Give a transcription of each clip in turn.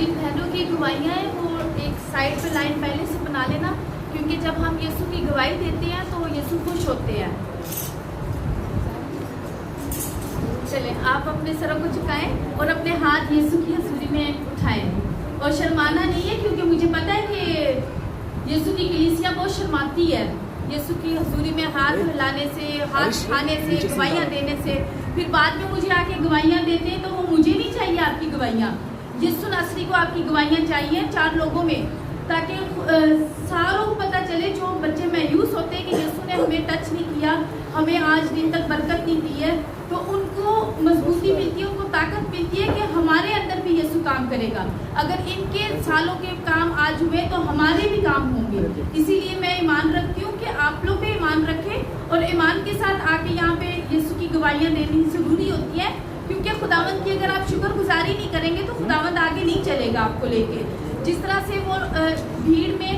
जिन बहनों की गवाहियाँ हैं वो एक साइड पे लाइन पहले से बना लेना, क्योंकि जब हम यीशु की गवाही देते हैं तो यीशु खुश होते हैं। चलें, आप अपने सरों को झुकाएं और अपने हाथ यीशु की हजूरी में उठाएं और शर्माना नहीं है, क्योंकि मुझे पता है कि यीशु की कलीसिया बहुत शर्माती है। यीशु की हजूरी में हाथ हिलाने से, हाथ उठाने से, गवाहियाँ देने से, फिर बाद में मुझे आके गवाहियाँ देते हैं, तो वो मुझे नहीं चाहिए आपकी गवाहियाँ। यीशु नासरी को आपकी गवाहियाँ चाहिए 4 लोगों में, ताकि सारों को पता चले जो बच्चे मायूस होते हैं कि यीशु ने हमें टच नहीं किया, हमें आज दिन तक बरकत नहीं दी है, तो उनको मजबूती मिलती है, उनको ताकत मिलती है कि हमारे अंदर भी यीशु काम करेगा। अगर इनके सालों के काम आज हुए तो हमारे भी काम होंगे। इसीलिए मैं ईमान रखती हूँ कि आप लोग भी ईमान रखें और ईमान के साथ आके यहाँ पे यीशु की गवाहियाँ देनी जरूरी होती है, क्योंकि खुदावंद की अगर आप शुक्रगुजारी नहीं करेंगे तो खुदावंद आगे नहीं चलेगा आपको लेके। जिस तरह से वो भीड़ में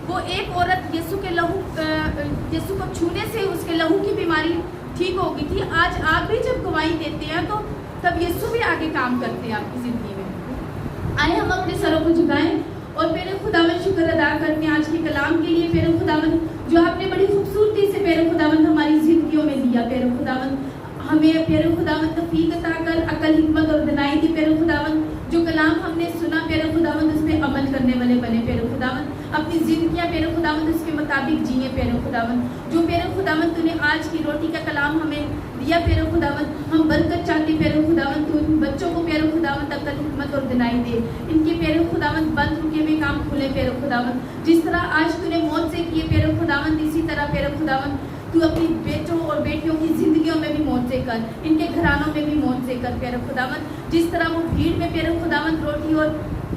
वो एक औरत यीशु को छूने से उसके लहू की बीमारी ठीक हो गई थी, आज आप भी जब गवाही देते हैं तो तब यीशु भी आगे काम करते हैं आपकी ज़िंदगी में। आए हम अपने सरों को झुकाएं और मेरे खुदावंद शुक्र अदा करते हैं आज के कलाम के लिए। मेरे खुदावंद जो आपने बड़ी खूबसूरती से मेरे खुदावंद हमारी जिंदगियों में दिया, मेरे खुदावंद हमें प्यारे खुदावंद तौफीक अता कर, अकल हिकमत और दिनाई दी प्यारे खुदावंद। जो कलाम हमने सुना प्यारे खुदावंद उस पर अमल करने वाले बने प्यारे खुदावंद, अपनी जिंदगियां प्यारे खुदावंद उसके मुताबिक जिए प्यारे खुदावंद। जो प्यारे खुदावंद तूने आज की रोटी का कलाम हमें दिया प्यारे खुदावंद, हम बरकत चाहते प्यारे खुदावंद, तू बच्चों को प्यारे खुदावंद अकल हिकमत और दिनाई दे, इनके प्यारे खुदावंद बंद रुके हुए काम खुले प्यारे खुदावंद। जिस तरह आज तूने मौत से किए प्यारे खुदावंद, इसी तरह प्यारे खुदावंद तू अपनी बेटों और बेटियों की जिंदगियों में भी मौत से कर, इनके घरानों में भी मौत से कर प्यारे खुदावंद। जिस तरह वो भीड़ में प्यारे खुदावंद रोटी और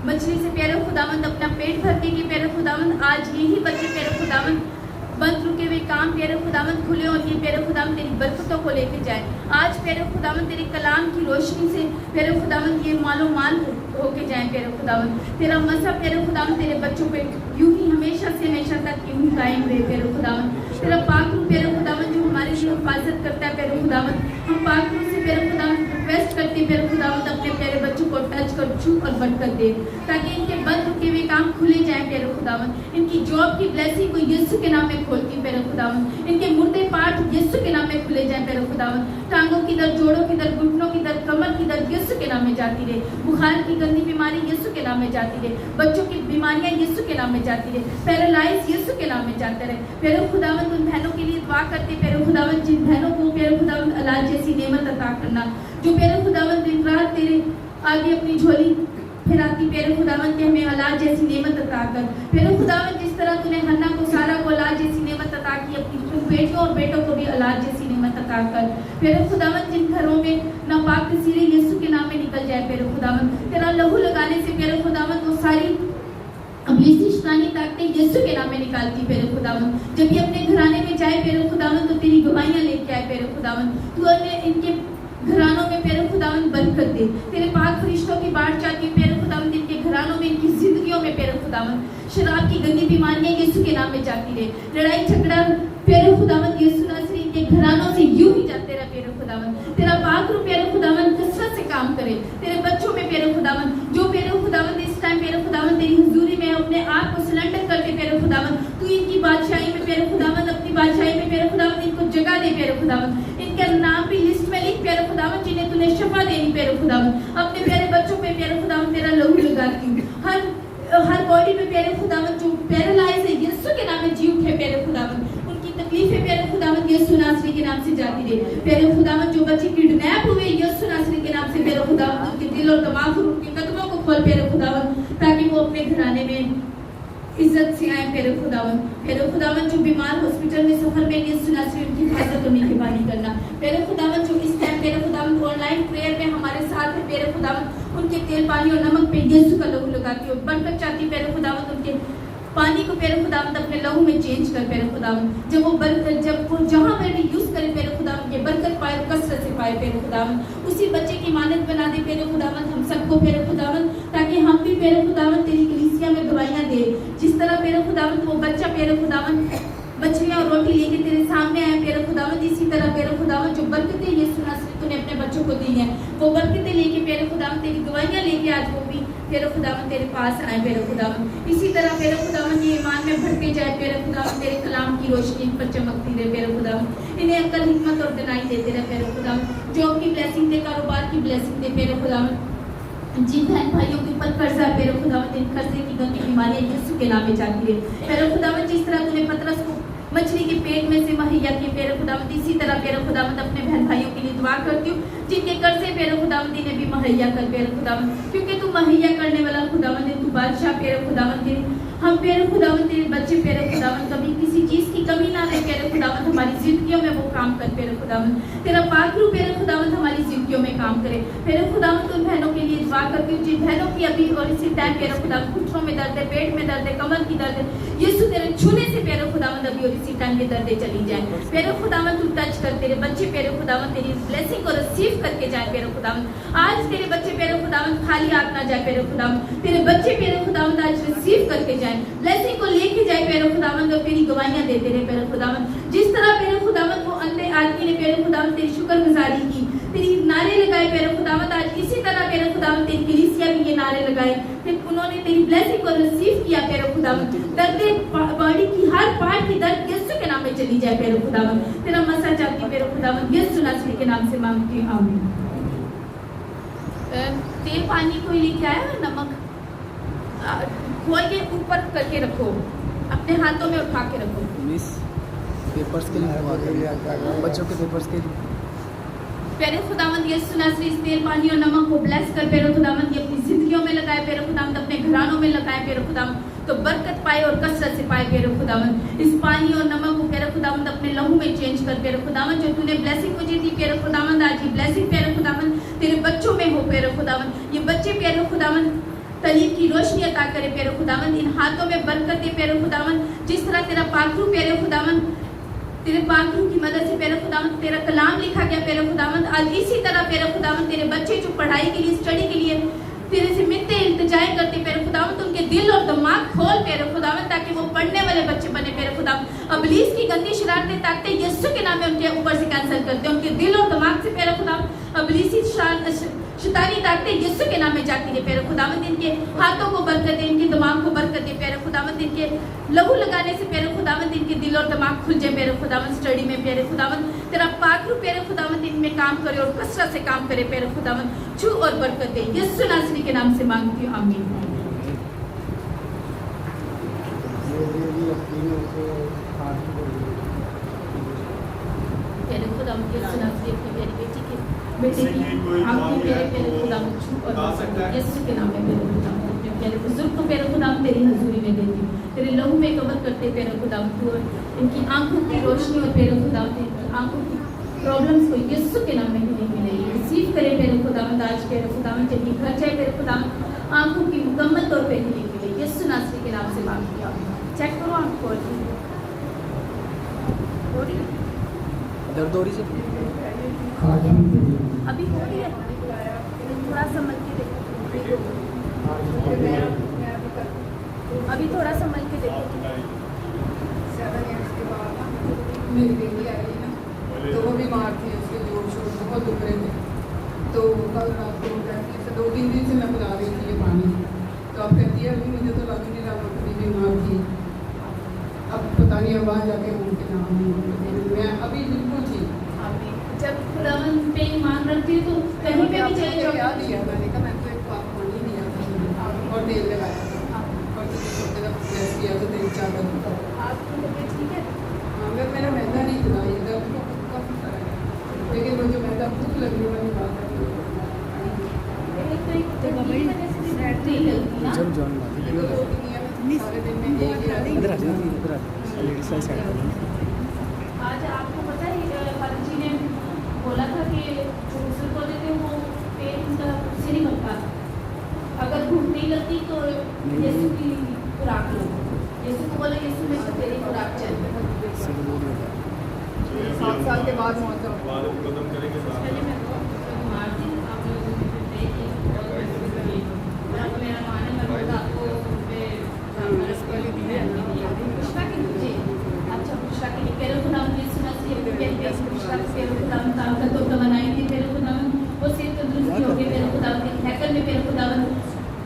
मछली से प्यारे खुदावंद अपना पेट भरते कि प्यारे खुदावंद, आज यही बच्चे प्यारे खुदावंद बंद रुके हुए काम प्यारे खुदावंद खुले और ये प्यारे खुदावंद तेरी बरकतों को लेके जाए। आज प्यारे खुदावंद तेरे कलाम की रोशनी से प्यारे खुदावंद ये मालो माल होके जाए प्यारे खुदावंद। तेरा मज़हब प्यारे खुदावंद तेरे बच्चों पे यूं ही हमेशा से हमेशा तक यूं ही कायम रहे प्यारे खुदावंद। तेरा पाक रूह प्यारे खुदावंद जो हमारे लिए हिफाजत करता है प्यारे खुदावंद, हम पाक रूह से प्यारे खुदावंद रिक्वेस्ट करते हैं प्यारे खुदावंद अपने प्यारे बच्चों को टच कर, छू और बरकत दे, ताकि इनके बंद रुके हुए काम खुले जाए प्यारे खुदावंद। इनकी जॉब की ब्लेसिंग को यीशु के नाम में खोलती हूँ प्यारे खुदावंद। इनके मुर्दे पार्ट यीशु के नाम में खुले जाए प्यारे खुदावंद। टांगों की दर्द, जोड़ों की दर्द, घुटनों की दर्द, कमर की दर्द यीशु के नाम में जाती रहे। बुखार की गंदी बीमारी यीशु के नाम में जाती रहे। बच्चों की बीमारियां यीशु के नाम में जाती रहे। पैरालाइज यीशु के नाम में जाते रहे प्यारे खुदावंद। उन बहनों के लिए दुआ करते प्यारे खुदावंद, जिन बहनों को प्यारे खुदावंद औलाद जैसी नेमत अता करना, जो प्यारे खुदावंद दिन रात तेरे आगे अपनी झोली फिराती प्यारे खुदावंद के हमें औलाद जैसी नेमत अता कर प्यारे खुदावंद। जिस तरह तूने हन्ना को, सारा को औलाद जैसी नेमत अता की, अपनी बेटियों और बेटों को भी औलाद जैसी नेमत अता कर प्यारे खुदावंद। जिन घरों में नापाक तस्वीरें यीशु के नाम में निकल जाए प्यारे खुदावंद, तेरा लहू लगाने से प्यारे खुदावंद वो सारी अबलीसी शैतानी ताकतें यीशु के नाम में निकालती प्यारे खुदावंद। जब ये अपने घराने में जाए प्यारे खुदावंद तो तेरी गवाहियां लेके आए प्यारे खुदावंद। तू इनके घरानों में प्यारे खुदावंद बरकत दे। तेरे पाक फरिश्तों की बाट चाहती है प्यारे खुदावंद, इनके घरानों में, इनकी जिंदगियों में प्यारे खुदावंद। शराब की गंदी बीमारियां यीशु के नाम में जाती रहे। लड़ाई झगड़ा प्यारे खुदावंद यीशु नासरी इनके घरानों से यूं ही जाते रहे प्यारे खुदावंद। तेरा पाक रूह प्यारे खुदावंद कसरत से काम करे तेरे बच्चों में प्यारे खुदावंद। जो प्यारे खुदावंद इस टाइम प्यारे खुदावंद तेरी हुजूरी में अपने आप को सिलेंडर करते प्यारे खुदावंद, तू इनकी बादशाही में प्यारे खुदावंद, अपनी बादशाही में प्यारे खुदावंद इनको जगह दे प्यारे खुदावंद। इनका नाम भी लिस्ट में लिख प्यारे खुदावंद, जिन्हें तूने शफा देनी प्यारे खुदावंद। अपने प्यारे बच्चों पे प्यारे खुदावंद तेरा लहू लगाती हूँ। हर बॉडी में प्यारे खुदावंद जो पैरालाइज है यीशु के नाम में जी उठे प्यारे खुदावंद, उनकी तकलीफें प्यारे खुदावंद यीशु नासरी के नाम से जाती रहे प्यारे खुदावंद। जो बच्चे किडनैप हुए यीशु नासरी के नाम से प्यारे खुदावंद, उनके दिल और दिमाग और उनके कदमों को खोल प्यारे खुदावंद, ताकि वो अपने घराने में इज्जत से आए प्यारे खुदावंद। प्यारे खुदावंद जो बीमार हॉस्पिटल में सफर में यीशु नासरी उनकी हिफाजत और निगहबानी करना प्यारे खुदावंद। जो इस टाइम प्यारे खुदावंद ऑनलाइन प्रेयर में हमारे साथ है प्यारे खुदावंद, उनके तेल पानी और नमक पे यीशु का लहू लगाती हो, बरकत चाहती प्यारे खुदावंद। उनके पानी को प्यारे खुदावंद अपने लहू में चेंज कर प्यारे खुदावंद। जब वो जहाँ पर भी यूज करे प्यारे खुदावंद, ये बरकत पाए, कसरत से पाए प्यारे खुदावंद। उसी बच्चे की मानत बना दे प्यारे खुदावंद हम सबको प्यारे खुदावंद, ताकि हम भी प्यारे खुदावंद तेरी कलीसिया में गवाहियां दे। जिस तरह प्यारे खुदावंद वो बच्चा प्यारे खुदावंद मछलियां और रोटी लेके तेरे सामने आए प्यारे खुदावंद, इसी तरह प्यारे खुदावंद जो बरकतें यीशु नासरी तूने अपने बच्चों को दी हैं, वो बरकतें लेके प्यारे खुदावंद तेरी गवाहियां लेके आज वो भी फिर खुदावन तेरे पास आए फिर खुदावन, इसी तरह फिर खुदावन ये ईमान में बढ़ते जाए फिर खुदावन, तेरे कलाम की रोशनी इन पर चमकती रहे फिर खुदावन, इन्हें अक्ल हिकमत और दिनाई देते रहे फिर खुदावन, जॉब की ब्लेसिंग दे, कारोबार की ब्लेसिंग दे फिर खुदावन, जिन बहन भाइयों के ऊपर कर्जा है फिर खुदावन, इन कर्जे की गंदी बीमारियां यीशु के नाम में जाती रहे फिर खुदावन, जिस तरह तूने पतरस को मछली के पेट में से मुहैया किए पेरे खुदावंद, इसी तरह पेरे खुदावंद अपने बहन भाइयों के लिए दुआ करती हूँ जिनके कर्जे पेरे खुदावंद इन्हें भी मुहैया कर पेरे खुदावंद, क्योंकि तू मुहैया करने वाला खुदावंद है, तू बादशाह पेरे खुदावंद। हम पेरे खुदावंद तेरे बच्चे पेरे खुदावंद, कभी किसी चीज की कमी ना रहे पेरे खुदावंद, हमारी जिंदगियों में वो काम कर पेरे खुदावंद, तेरा पाक रूप पेरे खुदावंद हमारी जिंदगियों में काम करे पेरे खुदावंद। उन बहनों के लिए दुआ करती हूँ जिन बहनों की अभी और इसी टाइम पेरे खुदावंद घुटनों में दर्द है, पेट में दर्द है, कमर की दर्द है, यीशु तेरे छूने से पेरे खुदावंद अभी और इसी टाइम के दर्द चली जाए पेरे खुदावंद, तू टच कर तेरे बच्चे पेरे खुदावंद तेरी ब्लेसिंग को रिसीव करके जाए पेरे खुदावंद। आज तेरे बच्चे पेरे खुदावंद खाली हाथ ना जाए पेरे खुदावंद, तेरे बच्चे पेरे खुदावंद आज रिसीव करके जाए, ब्लेसिंग को लेके जाए पेरे खुदावंद और तेरी गवाहियां देते रहे पेरे खुदावंद। जिस तरह पेरे खुदावंद वो अंधे आदमी ने पेरे खुदावंद तेरी शुक्रगुजारी की, तेरी नारे लगाए पेरे खुदावंद, आज इसी तरह पेरे खुदावंद तेरी कलीसिया भी ये नारे लगाए, फिर उन्होंने तेरी ब्लेसिंग को रिसीव किया पेरे खुदावंद। दर्द बॉडी की हर पार्ट की दर्द यीशु के नाम में चली जाए पेरे खुदावंद, तेरा मसा चाहती पेरे खुदावंद, यीशु नासरी के नाम से मांगती हूं, आमीन। तेल पानी कोई लेके आया, नमक खोल के ऊपर करके रखो, अपने हाथों में उठा के रखो। मिस पेपर्स के लिए, बच्चों के पेपर्स के लिए पेरे खुदावंद यीशु नासरी इस तेल पानी और नमक को ब्लेस कर पेरे खुदावंद, ये अपनी जिंदगियों में लगाए पेरे खुदावंद, अपने घरानों में लगाए पेरे खुदावंद, तो बरकत पाए और कसरत से पाए पेरे खुदावंद। इस पानी और नमक को पेरे खुदावंद अपने लहू में चेंज कर पेरे खुदावंद, जो तूने ब्लेसिंग मुझे दी पेरे खुदावंद, आज ये ब्लेसिंग पेरे खुदावंद तेरे बच्चों में हो पेरे खुदावंद। ये बच्चे पेरे खुदावंद तलीब की रोशनी अता करे पेरे खुदावंद, इन हाथों में बरकत दे पेरे खुदावंद, जिस तरह तेरा पाखरू पेरे खुदावंद, तेरे पाखरू की मदद से पेरे खुदावंद तेरा कलाम लिखा गया पेरे खुदावंद, आज इसी तरह पेरे खुदावंद तेरे बच्चे जो पढ़ाई के लिए, स्टडी के लिए तेरे से मिलते इल्तिजाएं करते पेरे खुदावंद, उनके दिल और दिमाग खोल पेरे खुदावंद, ताकि वो पढ़ने वाले बच्चे बने पेरे खुदावंद। इब्लीस की गंदी शरारतें ताकतें यीशु के नाम में उनके ऊपर से कैंसिल करते हैं, उनके दिल और दिमाग से पेरे खुदावंद इब्लीसी शैतानी ताकतें यीशु के नाम में जाती है पेरे खुदावंद, इनके हाथों को बरकत दे, इनके दिमाग को बरकत दे पेरे खुदावंद, इनके लहू लगाने से पेरे खुदावंद इनके दिल और दिमाग खुल जाए पेरे खुदावंद, स्टडी में पेरे खुदावंद तेरा पाक रूप पेरे खुदावंद इनमें काम करे और कसरत से काम करे पेरे खुदावंद, छू और बरकत दे, यीशु नासरी के नाम से मांगती हूँ, आमीन। पेरे खुदावंद यीशु नासरी अपनी प्यारी बेटी के बेटे की आंखों पेरे खुदावंद छू और यीशु के नाम में पेरे खुदावंद अपने प्यारे बुजुर्ग को पेरे खुदावंद तेरी हजूरी में देती हूँ, तेरे लहू में कवर करते पेरे खुदावंद, और इनकी आंखों की रोशनी और पेरे खुदावंद इनकी आंखों की प्रॉब्लम्स को यीशु के नाम में ही नहीं मिलेगी, रिसीव करे पेरे खुदावंद आज पेरे खुदावंद, जब ये घर जाए पेरे खुदावंद आंखों की मुकम्मल तौर पे ही मिले, यीशु नासरी के नाम से मांगती हूँ। चेक करो आंख खोल के, हो रही है दर्द हो रही है, अभी हो रही है, थोड़ा संभल के देखो, अभी थोड़ा संभल के देखो। 7 years के बाद मेरी बेटी आई ना, तो वो बीमार थी, उसके जोड़ शोर बहुत दुख रहे थे, तो कल रात को कहती है 2-3 दिन से मैं पिला रही थी ये पानी, तो अब कहती है अभी मुझे तो लग नहीं रहा वो कभी बीमार थी, अब पता नहीं अब वहाँ जाके उनके नाम मैं अभी बिल्कुल थी। जब खुदावंद पे ईमान रखती है तो कहीं पे भी चले जाओ, याद दिया मैंने कहा मैं तो एक पानी दिया था और तेल लगाया था और छोटे का प्रेस किया तो तेल चादर आपकी तबीयत ठीक है? अगर मेरा मैदा नहीं खुला ये दर्द को काफ़ी फर्क है, लेकिन वो जो मैदा भूख लगने वाली बात है जब जॉन सारे दिन में इधर आ जाओ, इधर आ लेडीज वाली साइड। आज आपको पता है फादर जी ने बोला था कि जो बुजुर्ग होते थे वो पेट उनका से नहीं बनता, अगर भूख नहीं लगती तो यीशु की खुराक लो, यीशु को बोले यीशु में से तेरी खुराक चाहिए। 7 साल के बाद मौसम पहले मैं बीमार थी, आप लोगों को देखिए और मेरा माने मैं बोला आपको पुष्पा की जी अच्छा पुष्पा के लिए पेरे खुदावंद यीशु नासरी पुष्पा पेरे खुदावंद ताकत तो बनाई थी पेरे खुदावंद, वो सेहत तंदुरुस्ती हो गई पेरे खुदावंद, हैकल में पेरे खुदावंद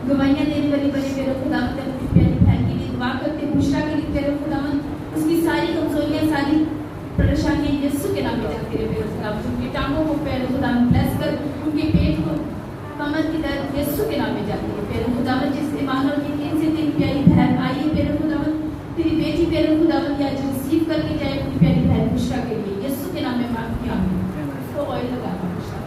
गवाहियाँ देने वाली बड़ी पैरों खुदावंद अपनी प्यारी बहन के लिए दुआ करते, बुशरा के लिए पैरों खुदावंद उसकी सारी कमजोरियाँ, सारी परेशानियाँ यीशु के नाम में जाती रहे पैरों खुदावंद। उनके टांगों को पैरों खुदावंद ब्लेस कर, उनके पेट को, कमर की दर्द यीशु के नाम में जाती है पैरों खुदावंद। जिस इमानुएल की टीम से तेरी प्यारी बहन आई है पैरों खुदावंद, तेरी बेटी पैरों खुदावंद आज रिसीव करके जाए अपनी प्यारी बहन बुशरा के लिए यीशु के नाम में मांगती हूँ, आमीन। तो ऑयल लगाना बुशरा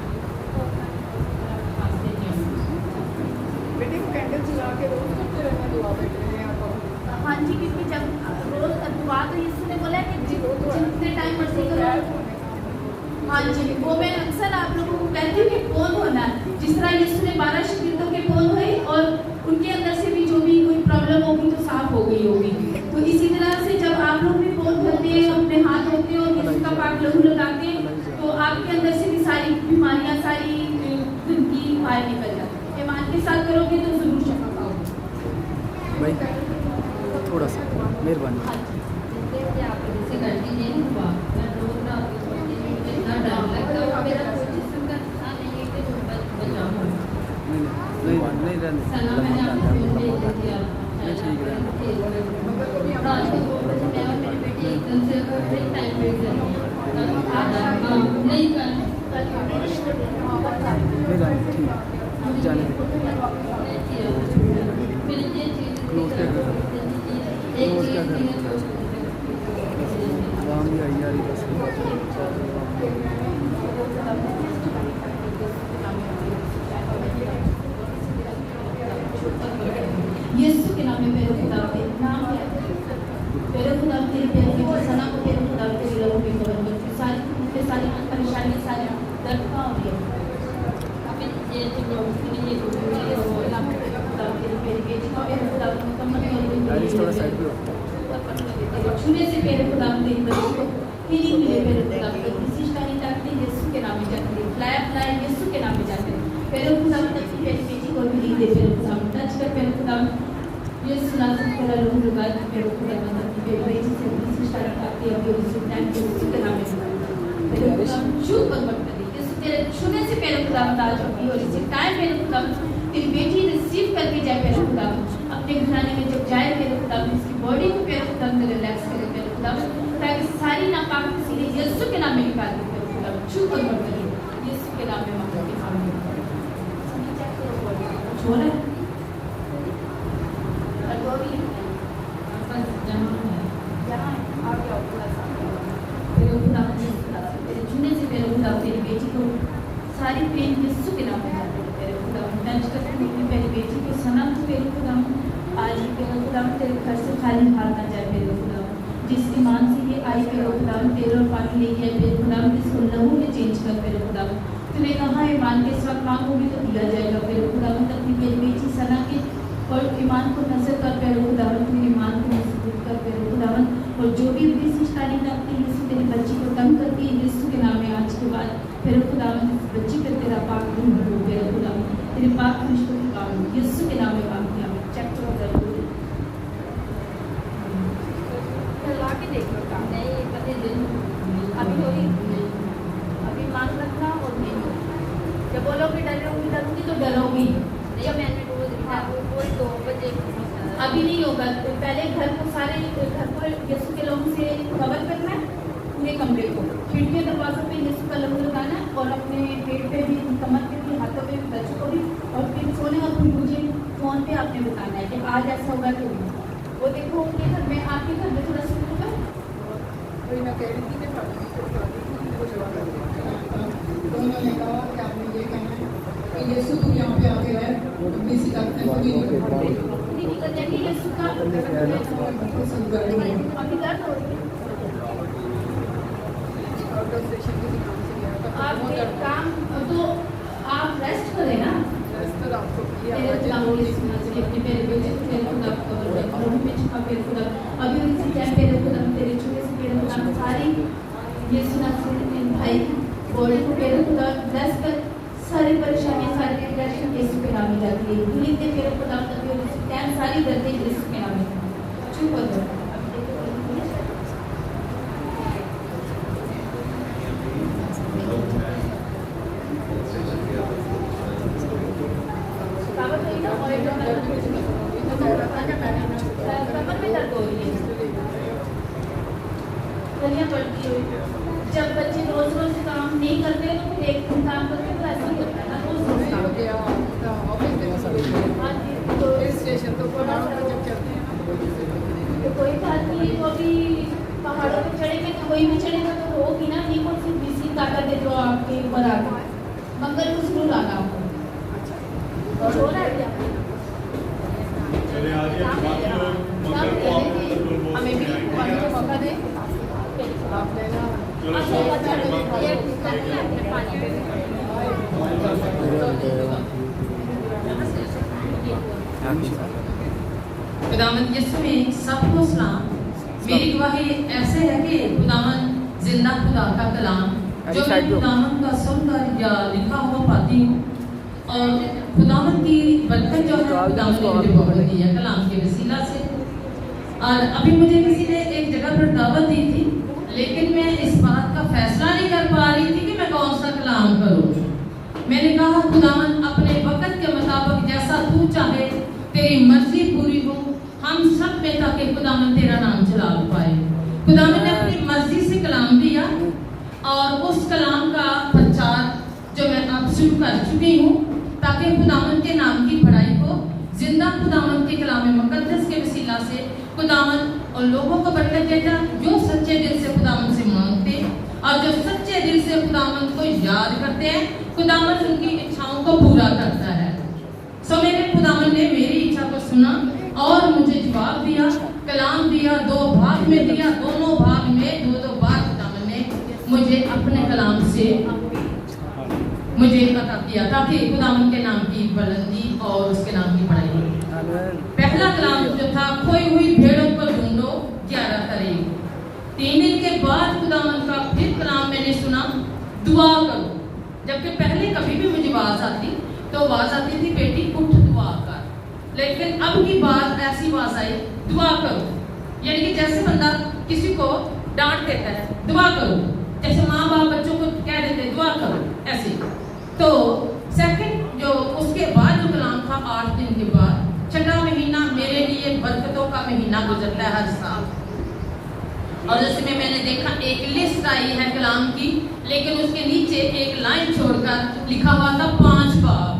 बेटे को कैंडल जला के रोज करते रहना दुआ बेटे ने आप। हाँ जी, क्योंकि जब रोज दुआ तो यीशु ने बोला है कि जितने टाइम मर्जी करो। हाँ जी, वो मैं अक्सर आप लोगों को कहती हूँ कि कौन होना है, जिस तरह यीशु ने 12 शिगिर्दों के कौन हुए और उनके अंदर से भी जो भी कोई प्रॉब्लम होगी तो साफ हो गई होगी। तो इसी तरह से जब आप लोग भी कौन करते हैं, अपने हाथ धोते हैं और यीशु का पाक लहू लगाते हैं, तो आपके अंदर से भी सारी बीमारियाँ, सारी गंदगी बाहर निकल जाती है। ईमान के साथ करोगे तो जरूर शफा पाओगे। भाई थोड़ा सा मेहरबानी। हाँ जी, आप जैसे करती नहीं हुआ, मैं रोज रात को सोचती हूँ, मुझे इतना डर लगता है, मेरा कोई जिस्म का हिस्सा नहीं है कि तुम बचाओ। नहीं रहने सना मैंने आपको फिल्म भेज दिया, ठीक है। रात को 2 बजे मैं और मेरी बेटी एकदम से ब्रेक टाइम वेट कर रही हैं, नहीं कर नहीं रहने ठीक जाने मेरी ये चीज़ क्लोज कर दो, एक क्लोज चीज़ कर दो। नहीं है, आराम भी आई यारी बस यीशु के नाम में मेरे खुदा के नाम है, मेरे खुदा तेरे प्यारे की सना को तेरे खुदा तेरे लहू में कवर कर, सारी परेशानी, सारी दर्द का हो रही है। ये जो लोग ये थोड़ा साइड पे छूने से मेरे खुदा तेरी बच्ची को हीलिंग मिले मेरे खुदा किसी नहीं चाहते यीशु के नाम में जाते हैं, फ्लाई यीशु के नाम में जाते हैं। मेरे खुदा अपनी मेरी बेटी को हीलिंग दे मेरे खुदा टच कर मेरे खुदा यीशु नाम से तेरा लोग लगा मेरे खुदा अपनी बेटी से किसी स्टार्ट करती है और यीशु टाइम के यीशु के नाम में मेरे खुदा छू कर मत कर यीशु तेरे छूने से मेरे खुदा आज होगी और इसी टाइम मेरे खुदा तेरी बेटी रिसीव करके जाए मेरे खुदा अपने घराने में जब जाए मेरे खुदा इसकी बॉडी को मेरे खुदा में रिलैक्स करे मेरे खुदा ताकि सारी नापाक सीधे यीशु के नाम में निकाल दे मेरे खुदा छू कर मत करिए यीशु के नाम में मांगते हैं आमीन। छोड़ यहाँ आ गया थोड़ा सा मेरे खुदा तेरे छूने से मेरे खुदा तेरी बेटी को सारी पेन यीशु के नाम में जाते हैं मेरे खुदा टच करके मेरी बेटी को सना तो मेरे खुदा आज मेरे खुदा तेरे घर से खाली हाथ ना जाए मेरे खुदा जिस ईमान से ये आई मेरे खुदा तेरे और पानी ले गया मेरे खुदा इसको लहू में चेंज कर मेरे खुदा तूने कहा ईमान के साथ मांगोगी तो दिया जाएगा मेरे खुदा अपनी मेरी बेटी सना के और ईमान को नजर कर मेरे खुदा अपने ईमान को मजबूत कर मेरे खुदा और जो भी विशिष्टानी करती है यीशु तेरी बच्ची को तंग करती है यीशु के नाम में आज के बाद मेरे खुदा इस बच्ची पर तेरा पाक धूम हो मेरे खुदा तेरे पाक खुशबू की काम यीशु के नाम में मांगती हूं चेक करो जरूर ला के देख लो काम नहीं कभी दिन अभी होगी अभी मांग रखना और नहीं जब बोलोगे डरूंगी तो डरोगी जब मैंने रोज कोई 2 बजे अभी नहीं होगा पहले घर को सारे घर को यीशु के लोगों से कवर करना है पूरे कमरे को खिड़की दरवाजों पे यीशु का लहू लगाना है और अपने पेट पे भी कमर पे भी हाथों पे भी बच्चों को भी और फिर सोने और फिर मुझे फ़ोन पे आपने बताना है कि आज ऐसा होगा कि वो देखो उनके घर में आपके घर में थोड़ा सुन होगा कोई ना कह रही थी कि तो उन्होंने कहा कि आपने ये कहना है कि यीशु तू यहाँ पे आके रहे अपनी शिकायत में भी नहीं निकल जाएगी यीशु का अभी दर्द हो रही है आप एक काम तो आप रेस्ट करें ना अभी उसी टाइम तेरे खुदा तेरे छोटे से पेड़ खुदा सारी ये सुना भाई बॉडी को पेड़ खुदा ब्लेस कर सारी परेशानियां सारी डिप्रेशन यीशु के नाम में जाती है भूली ते पेड़ खुदा तभी उसी टाइम सारी दर्दें यीशु के नाम में चुप हो जाओ कावत होगी ना कमर में दर्द हो रही है, गलियां पड़ती हुई। जब बच्चे रोज रोज काम नहीं करते तो फिर एक दिन काम करते तो ऐसा ही होता है ना, रोज रोज काम। हाँ जी, तो स्टेशन तो जब चलते हैं तो कोई बात नहीं, तो अभी पहाड़ों पे चढ़ेंगे तो कोई भी चढ़ेगा तो होगी ना, ये कौन सी बीसी ताकत है जो आपके ऊपर आ गई। मंगल को जरूर आना आपको। और हो रहा है क्या? चले आ रही है बाकी लोग मंगल को आप बिल्कुल बोल हमें भी पानी का मौका दें आप लेना। चलो खुदावंद यीशु में सबको सलाम। मेरी गवाही ऐसे है कि खुदावंद जिंदा खुदा का कलाम जो मैं खुदावंद का सुनकर या लिखा हुआ पाती हूँ, और खुदावंद की बरकत जो है खुदावंद ने मुझे बहुत दी है कलाम के वसीला से। और अभी मुझे किसी ने एक जगह पर दावत दी थी, लेकिन मैं इस बात का फैसला नहीं कर पा रही थी कि मैं कौन सा कलाम करूँ। मैंने कहा खुदावंद अपने वक़्त के मुताबिक जैसा तू चाहे तेरी मर्जी पूरी हो हम सब में, ताकि खुदावंद तेरा नाम जलाल पाए। खुदावंद ने अपनी मर्जी से कलाम दिया और उस कलाम का प्रचार जो मैं अब शुरू कर चुकी हूँ, ताकि खुदावंद के नाम की बड़ाई हो। जिंदा खुदावंद के कलाम मुकद्दस के वसीला से खुदावंद और लोगों को बरकत देता जो सच्चे दिल से खुदावंद से मांगते और जो सच्चे दिल से खुदावंद को याद करते हैं, खुदावंद उनकी इच्छाओं को पूरा करता है। सो मेरे खुदावंद ने मेरी इच्छा को सुना और मुझे जवाब दिया, कलाम दिया, 2 भाग में दिया। दोनों भाग में 2-2 बार खुदावंद ने मुझे अपने कलाम से मुझे अता किया, ताकि खुदावंद के नाम की बुलंदी और उसके नाम की बड़ाई हो। पहला कलाम जो था, खोई हुई भेड़ों को ढूंढो 11 तारीख। 3 दिन के बाद खुदावंद का फिर कलाम मैंने सुना, दुआ करो। जबकि पहले कभी भी मुझे आवाज आती तो आवाज आती थी बेटी उठ दुआ कर, लेकिन अब की बात ऐसी आवाज आई दुआ करो। यानी कि जैसे बंदा किसी को डांट देता है दुआ करो, जैसे माँ बाप बच्चों को कह देते हैं दुआ करो, ऐसे। तो सेकंड जो उसके बाद जो कलाम था 8 दिन के बाद, 6वां महीना मेरे लिए बरकतों का महीना गुजरता है हर साल। और उसमें मैंने देखा एक लिस्ट आई है कलाम की, लेकिन उसके नीचे एक लाइन छोड़कर लिखा हुआ था 5 बाब,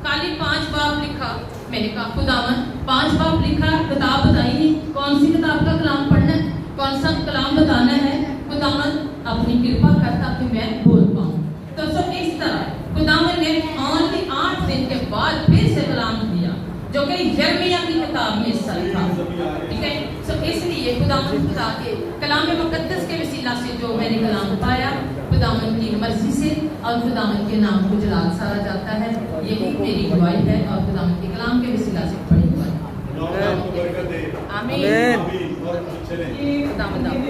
खाली 5 बाब लिखा। मैंने कहा खुदावंद 5 बाब लिखा, किताब बताइए कौन सी किताब का कलाम पढ़ना है, कौन सा कलाम बताना है। खुदावंद अपनी कृपा कर ताकि मैं बोल पाऊँ। तो सब इस तरह खुदावंद ने ओनली 8 दिन के बाद फिर से कलाम दिया, जो कि यिर्मयाह की किताब में था। ठीक है, तो इसलिए खुदावंद खुदा के कलाम मुकद्दस के वसीला से जो मैंने कलाम पाया, खुदावंद की मर्जी से और खुदावंद के नाम को जलाल सारा जाता है। यही मेरी गवाही है और खुदावंद के कलाम के वसीला से पढ़ी गवाही। आपको बरकत दे। आमीन। और चलें। खुदावंद आपको